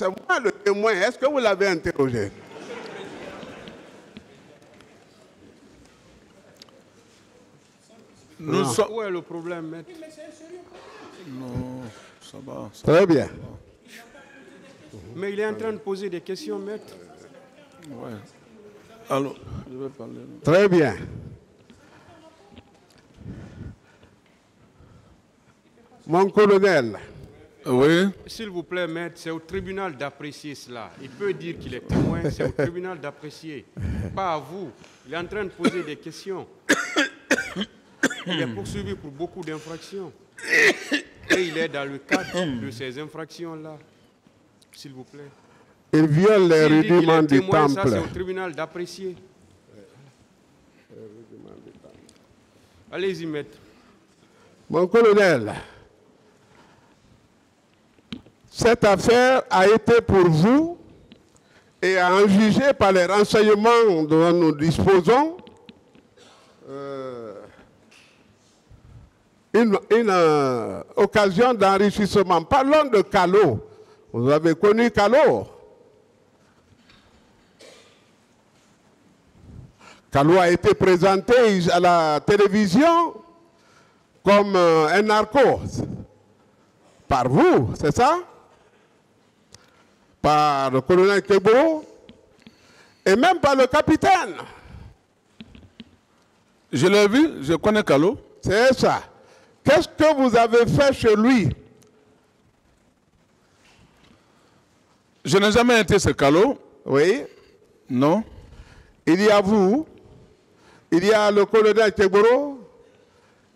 C'est moi le témoin. Est-ce que vous l'avez interrogé? Où est le problème, maître? Non, ça va. Très bien. Mais il est en train de poser des questions, maître. Ouais. Alors, je vais parler. Très bien. Mon colonel. Oui. S'il vous plaît, maître, c'est au tribunal d'apprécier cela. Il peut dire qu'il est témoin, c'est au tribunal d'apprécier. Pas à vous. Il est en train de poser des questions. Il est poursuivi pour beaucoup d'infractions. Et il est dans le cadre de ces infractions-là. S'il vous plaît. Il viole les S'il dit qu'il rudiments est du témoin, ça, temple. c'est au tribunal d'apprécier. Allez-y, maître. Mon colonel, cette affaire a été pour vous et à en juger par les renseignements dont nous disposons, une occasion d'enrichissement. Parlons de Callot. Vous avez connu Callot? Callot a été présenté à la télévision comme un narco. Par vous, c'est ça? Par le colonel Kegboro et même par le capitaine. Je l'ai vu, je connais Callot. C'est ça. Qu'est-ce que vous avez fait chez lui? Je n'ai jamais été ce Callot. Oui. Non. Il y a vous, il y a le colonel Kegboro,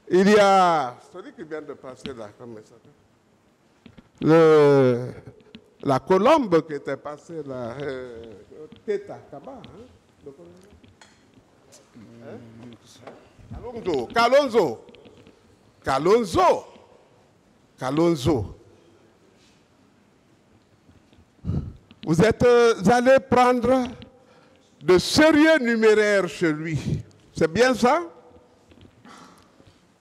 il y a celui qui vient de passer là, comment ça s'appelle? La colombe qui était passée là, Keta Kaba, hein? Le colonel. Hein? Kalonzo. Vous êtes allé prendre de sérieux numéraires chez lui. C'est bien ça?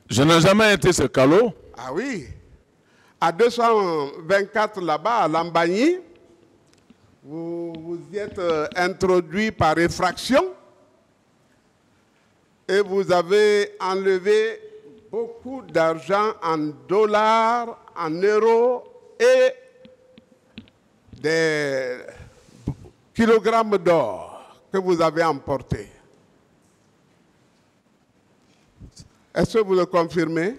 Je n'ai jamais été ce Callot. Ah oui. À 224 là-bas, à Lambagny, vous vous y êtes introduit par effraction et vous avez enlevé beaucoup d'argent en dollars, en euros et des kilogrammes d'or que vous avez emportés. Est-ce que vous le confirmez?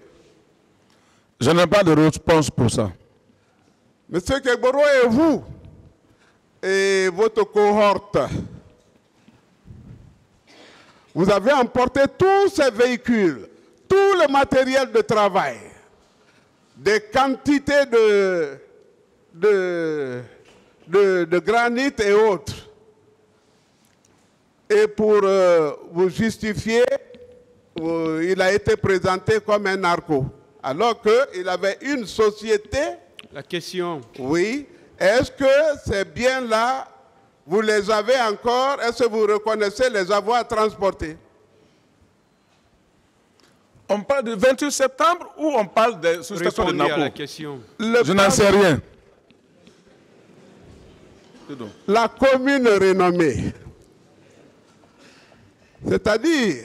Je n'ai pas de réponse pour ça. Monsieur Kegboro et vous, et votre cohorte, vous avez emporté tous ces véhicules, tout le matériel de travail, des quantités de granit et autres. Et pour vous justifier, il a été présenté comme un narco, alors qu'il avait une société. La question. Oui. Est-ce que ces biens-là, vous les avez encore? Est-ce que vous reconnaissez les avoir transportés? On parle du 28 septembre ou on parle de sous-station de Répondez à la Napo? question. Je n'en sais rien. La commune renommée. C'est-à-dire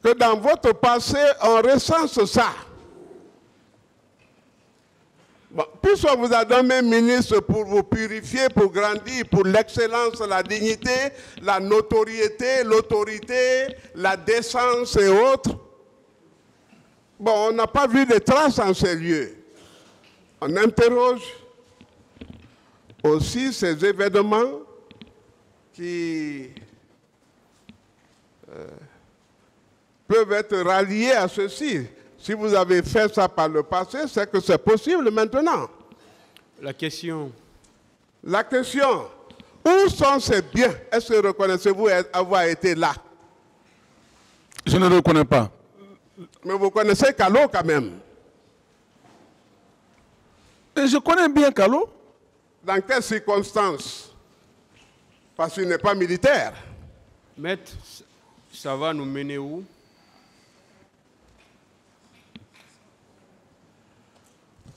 que dans votre passé, on recense ça. Bon, puisqu'on vous a donné ministre pour vous purifier, pour grandir, pour l'excellence, la dignité, la notoriété, l'autorité, la décence et autres, bon, on n'a pas vu de traces en ces lieux. On interroge aussi ces événements qui peuvent être ralliés à ceci. Si vous avez fait ça par le passé, c'est que c'est possible maintenant. La question. La question, où sont ces biens? Est-ce que reconnaissez-vous avoir été là? Je ne reconnais pas. Mais vous connaissez Callot quand même. Et je connais bien Callot. Dans quelles circonstances? Parce qu'il n'est pas militaire. Maître, ça va nous mener où?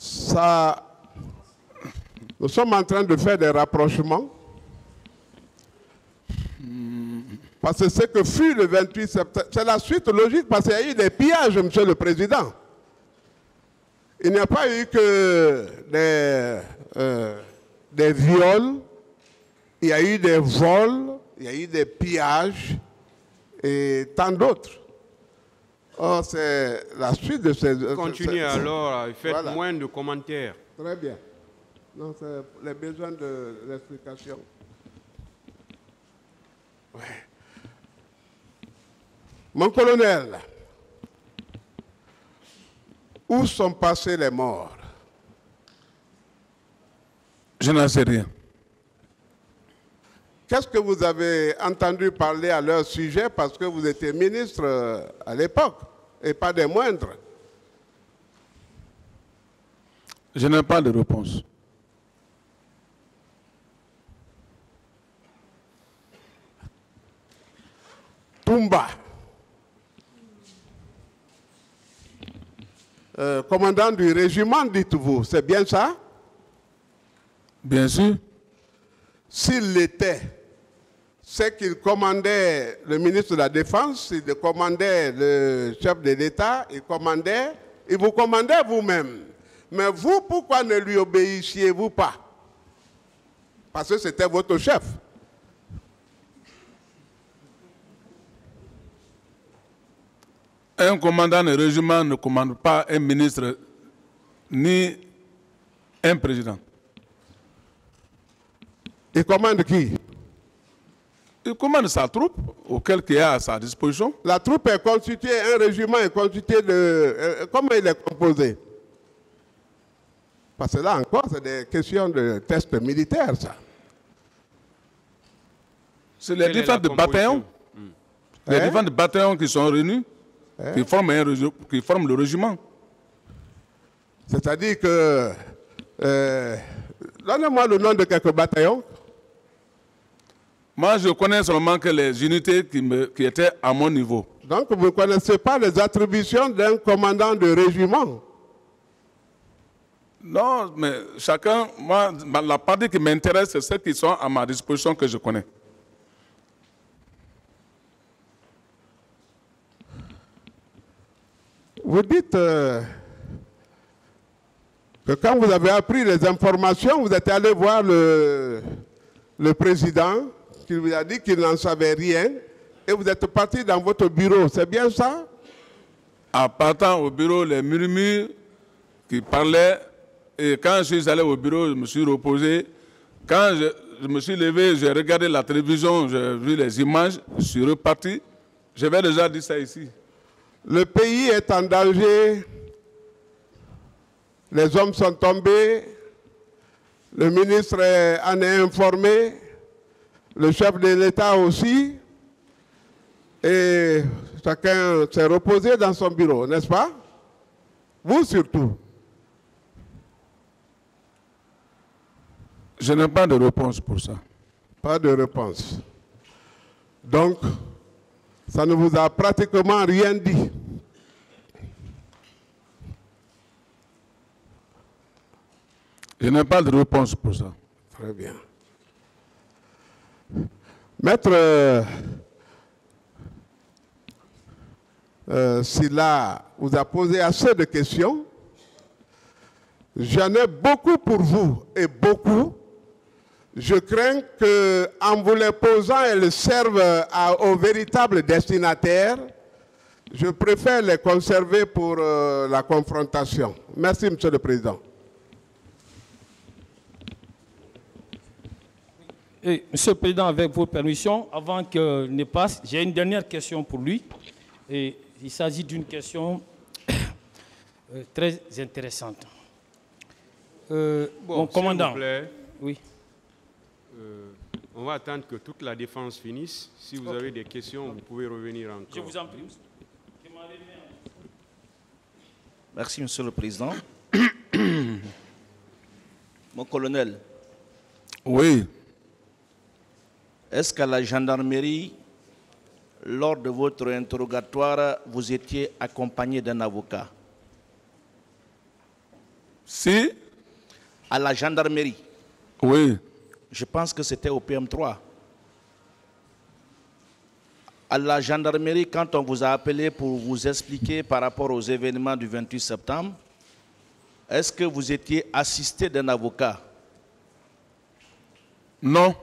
Ça Nous sommes en train de faire des rapprochements. Parce que ce que fut le 28 septembre, c'est la suite logique parce qu'il y a eu des pillages, Monsieur le Président. Il n'y a pas eu que des viols, il y a eu des vols, il y a eu des pillages et tant d'autres. Or, c'est la suite de ces... Continuez alors, faites voilà. moins de commentaires. Très bien. Non, c'est les besoins de l'explication. Ouais. Mon colonel, où sont passés les morts? Je n'en sais rien. Qu'est-ce que vous avez entendu parler à leur sujet parce que vous étiez ministre à l'époque et pas des moindres? Je n'ai pas de réponse. Toumba, commandant du régiment, dites-vous, c'est bien ça? Bien sûr. S'il l'était, c'est qu'il commandait le ministre de la Défense, il commandait le chef de l'État, il vous commandait vous-même. Mais vous, pourquoi ne lui obéissiez-vous pas? Parce que c'était votre chef. Un commandant de régiment ne commande pas un ministre ni un président. Il commande qui? Il commande sa troupe, auquel il a à sa disposition. La troupe est constituée, un régiment est constitué de... comment il est composé? Parce que là encore, c'est des questions de tests militaires, ça. C'est les différents bataillons. Les différents bataillons qui sont réunis, qui forment le régiment. C'est-à-dire que... donnez-moi le nom de quelques bataillons. Moi, je connais seulement que les unités qui étaient à mon niveau. Donc, vous ne connaissez pas les attributions d'un commandant de régiment? Non, mais chacun, moi, la partie qui m'intéresse, c'est ceux qui sont à ma disposition que je connais. Vous dites que quand vous avez appris les informations, vous êtes allé voir le président, qui vous a dit qu'il n'en savait rien, et vous êtes parti dans votre bureau, c'est bien ça? En partant au bureau, les murmures qui parlaient, et quand je suis allé au bureau, je me suis reposé. Quand je me suis levé, j'ai regardé la télévision, j'ai vu les images, je suis reparti. J'avais déjà dit ça ici. Le pays est en danger, les hommes sont tombés, le ministre en est informé, le chef de l'État aussi, et chacun s'est reposé dans son bureau, n'est-ce pas? Vous surtout. Je n'ai pas de réponse pour ça. Pas de réponse. Donc, ça ne vous a pratiquement rien dit. Je n'ai pas de réponse pour ça. Très bien. Maître Sylla vous a posé assez de questions. J'en ai beaucoup pour vous et beaucoup. Je crains qu'en vous les posant, elles servent aux véritables destinataires. Je préfère les conserver pour la confrontation. Merci, Monsieur le Président. Et, Monsieur le Président, avec vos permissions, avant qu'il ne passe, j'ai une dernière question pour lui. Et il s'agit d'une question très intéressante. Mon commandant. S'il vous plaît, oui. On va attendre que toute la défense finisse. Si vous avez des questions, vous pouvez revenir encore. Je vous en prie. Merci, Monsieur le Président. Mon colonel. Oui. Est-ce qu'à la gendarmerie, lors de votre interrogatoire, vous étiez accompagné d'un avocat? Si? À la gendarmerie, Oui. Je pense que c'était au PM3. À la gendarmerie, quand on vous a appelé pour vous expliquer par rapport aux événements du 28 septembre, est-ce que vous étiez assisté d'un avocat? Non.